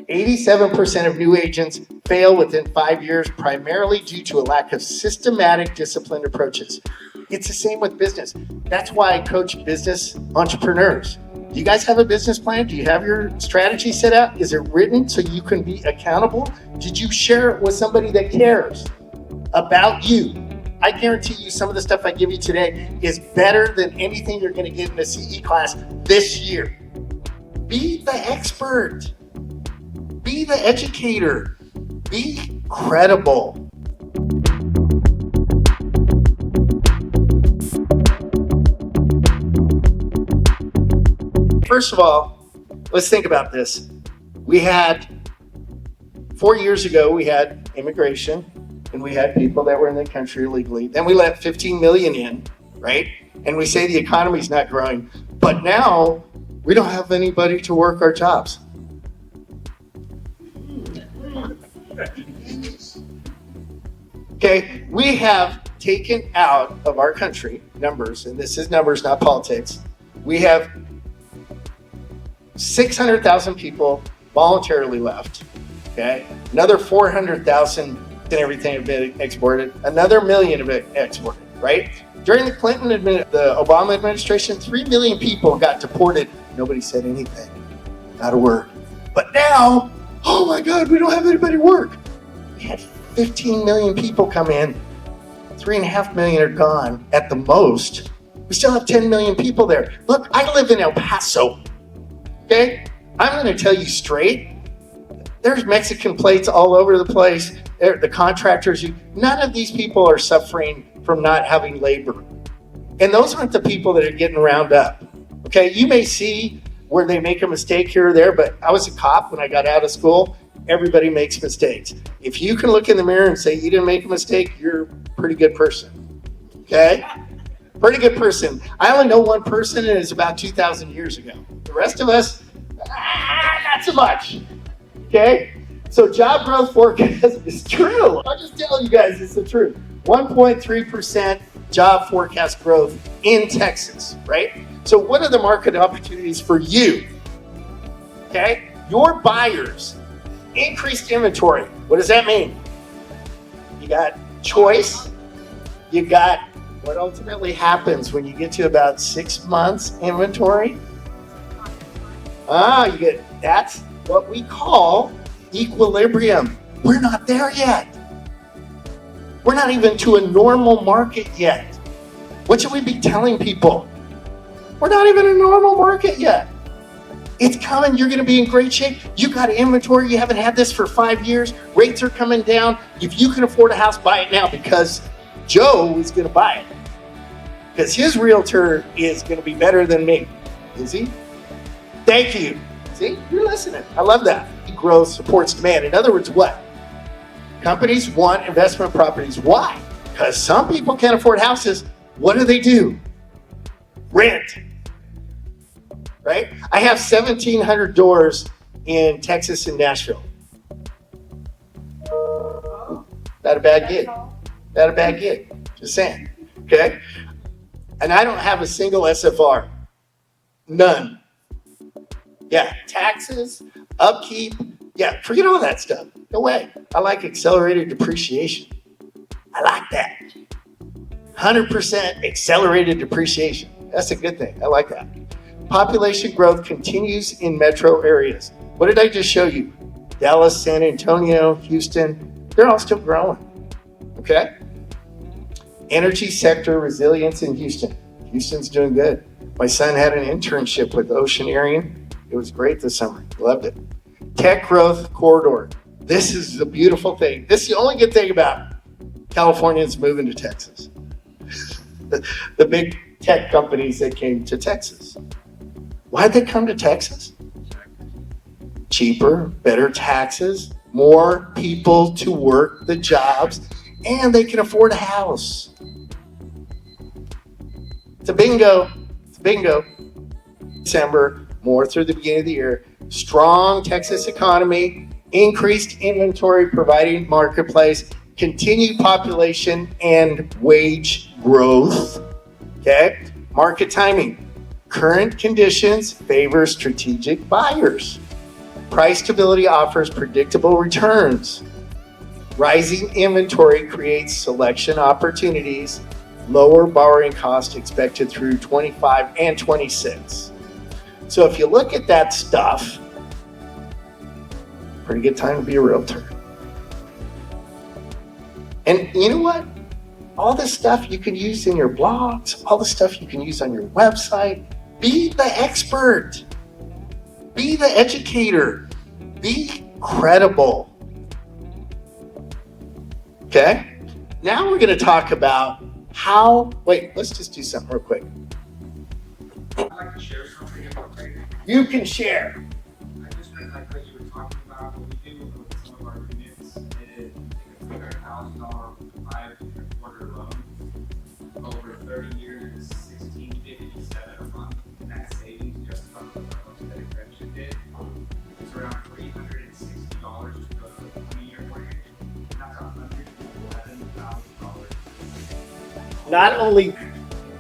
87% of new agents fail within 5 years, primarily due to a lack of systematic, disciplined approaches. It's the same with business. That's why I coach business entrepreneurs. Do you guys have a business plan? Do you have your strategy set out? Is it written so you can be accountable? Did you share it with somebody that cares about you? I guarantee you some of the stuff I give you today is better than anything you're going to get in a CE class this year. Be the expert. Be the educator. Be credible. First of all, let's think about this. 4 years ago, we had immigration and we had people that were in the country illegally. Then we let 15 million in, right? And we say the economy's not growing. But now we don't have anybody to work our jobs. Okay, we have taken out of our country numbers, and this is numbers, not politics. We have 600,000 people voluntarily left, okay? Another 400,000 and everything have been exported. Another million have been exported, right? During the the Obama administration, 3 million people got deported. Nobody said anything, not a word. But now, oh my God, we don't have anybody to work. We had 15 million people come in. 3.5 million are gone at the most. We still have 10 million people there. Look, I live in El Paso. Okay, I'm going to tell you straight, there's Mexican plates all over the place. The contractors, none of these people are suffering from not having labor. And those aren't the people that are getting round up. Okay, you may see where they make a mistake here or there, but I was a cop when I got out of school. Everybody makes mistakes. If you can look in the mirror and say you didn't make a mistake, you're a pretty good person. Okay? Pretty good person. I only know one person, and it's about 2,000 years ago. The rest of us, not so much. Okay? So job growth forecast is true. I'll just tell you guys it's the truth. 1.3% job forecast growth in Texas, right? So what are the market opportunities for you? Okay? Your buyers, increased inventory. What does that mean? You got choice. You got what ultimately happens when you get to about 6 months inventory. That's what we call equilibrium. We're not there yet. We're not even to a normal market yet. What should we be telling people? We're not even in a normal market yet. It's coming. You're going to be in great shape. You got inventory. You haven't had this for 5 years. Rates are coming down. If you can afford a house, buy it now, because Joe is going to buy it. Because his realtor is going to be better than me. Is he? Thank you. See, you're listening. I love that. Growth supports demand. In other words, what? Companies want investment properties. Why? Because some people can't afford houses. What do? Rent. Right? I have 1,700 doors in Texas and Nashville. Not a bad gig. Not a bad gig. Just saying. Okay? And I don't have a single SFR. None. Yeah, taxes, upkeep. Yeah, forget all that stuff. No way. I like accelerated depreciation. I like that. 100% accelerated depreciation. That's a good thing. I like that. Population growth continues in metro areas. What did I just show you? Dallas, San Antonio, Houston, they're all still growing. Okay? Energy sector resilience in Houston. Houston's doing good. My son had an internship with Oceaneering. It was great this summer. Loved it. Tech growth corridor. This is the beautiful thing. This is the only good thing about Californians moving to Texas. The big tech companies that came to Texas. Why'd they come to Texas? Cheaper, better taxes, more people to work the jobs, and they can afford a house. It's a bingo. It's a bingo. December, more through the beginning of the year. Strong Texas economy, increased inventory providing marketplace, continued population and wage growth. Okay? Market timing. Current conditions favor strategic buyers. Price stability offers predictable returns. Rising inventory creates selection opportunities. Lower borrowing cost expected through 25 and 26. So if you look at that stuff, pretty good time to be a realtor. And you know what? All this stuff you can use in your blogs, all the stuff you can use on your website. Be the expert. Be the educator. Be credible. Okay? Now we're going to talk about let's just do something real quick. I'd like to share something about it. You can share. I just meant like what you were talking about, what we do with some of our units is take a $300,000 5.25 loan over 30 years, $1,657 a month. That savings just from the loans that exemption did. It's around $360 to go to a 20-year mortgage. That's $111,000. Not only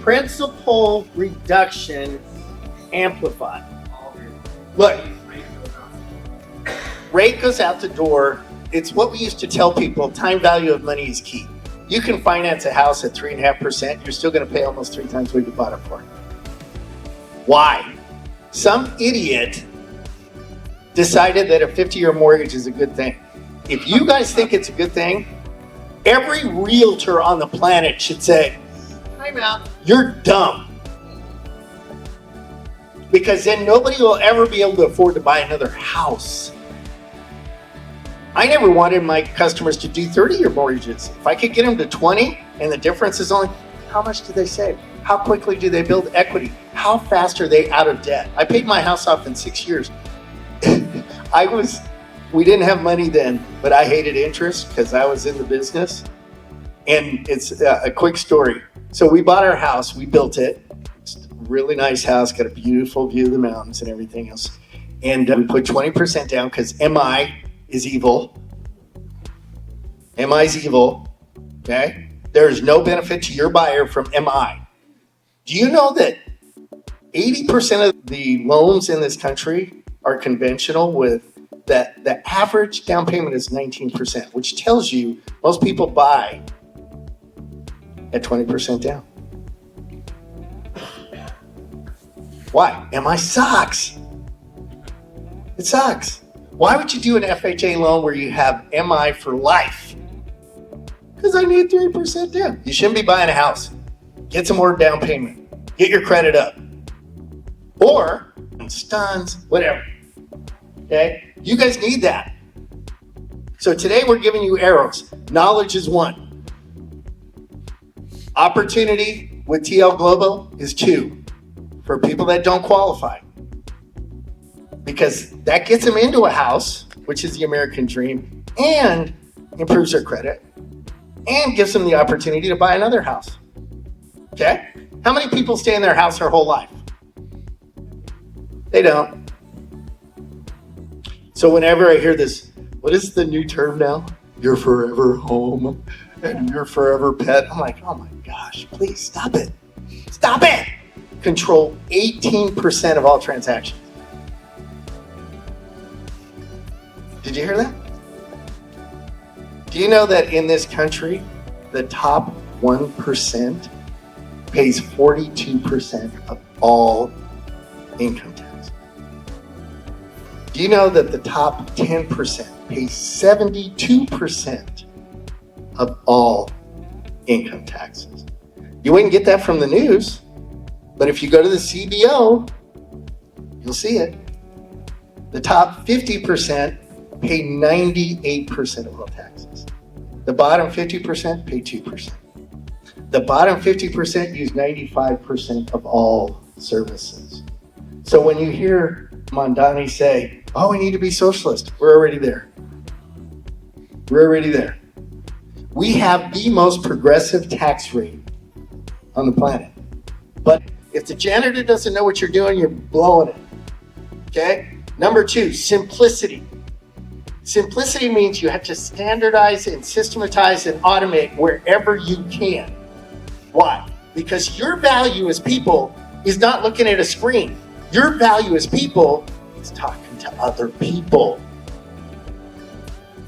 principal reduction amplified. Look, rate goes out the door. It's what we used to tell people, time value of money is key. You can finance a house at 3.5%, you're still gonna pay almost 3 times what you bought it for. Why? Some idiot decided that a 50-year mortgage is a good thing. If you guys think it's a good thing, every realtor on the planet should say, time out, you're dumb. Because then nobody will ever be able to afford to buy another house. I never wanted my customers to do 30-year mortgages. If I could get them to 20 and the difference is only, how much do they save? How quickly do they build equity? How fast are they out of debt? I paid my house off in 6 years. We didn't have money then, but I hated interest because I was in the business. And it's a quick story. So we bought our house, we built it. It's a really nice house, got a beautiful view of the mountains and everything else. And we put 20% down because MI is evil. MI is evil, okay? There's no benefit to your buyer from MI. Do you know that 80% of the loans in this country are conventional with that the average down payment is 19%, which tells you most people buy at 20% down. Why? MI sucks. It sucks. Why would you do an FHA loan where you have MI for life? Because I need 3% down. You shouldn't be buying a house. Get some more down payment. Get your credit up. Or stuns, whatever. Okay? You guys need that. So today we're giving you arrows. Knowledge is 1. Opportunity with TL Global is 2 for people that don't qualify. Because that gets them into a house, which is the American dream, and improves their credit, and gives them the opportunity to buy another house. Okay? How many people stay in their house their whole life? They don't. So whenever I hear this, what is the new term now? Your forever home and your forever pet. I'm like, oh my gosh, please stop it. Stop it. Control 18% of all transactions. Did you hear that? Do you know that in this country, the top 1% pays 42% of all income tax? Do you know that the top 10% pays 72% of all income taxes? You wouldn't get that from the news, but if you go to the CBO, you'll see it. The top 50% pay 98% of all taxes. The bottom 50% pay 2%. The bottom 50% use 95% of all services. So when you hear Mondani say, oh, we need to be socialist, we're already there. We're already there. We have the most progressive tax rate on the planet. But if the janitor doesn't know what you're doing, you're blowing it. Okay? Number 2, simplicity. Simplicity means you have to standardize and systematize and automate wherever you can. Why? Because your value as people is not looking at a screen. Your value as people is talking to to other people.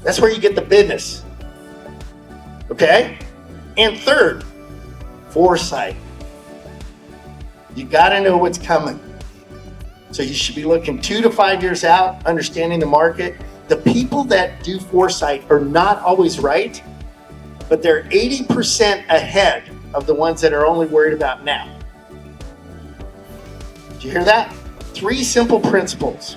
That's where you get the business. Okay? And third, foresight. You got to know what's coming. So you should be looking 2 to 5 years out, understanding the market. The people that do foresight are not always right, but they're 80% ahead of the ones that are only worried about now. Did you hear that? 3 simple principles.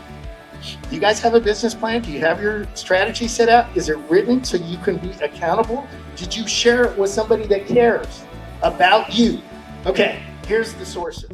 Do you guys have a business plan? Do you have your strategy set out? Is it written so you can be accountable? Did you share it with somebody that cares about you? Okay, here's the sources.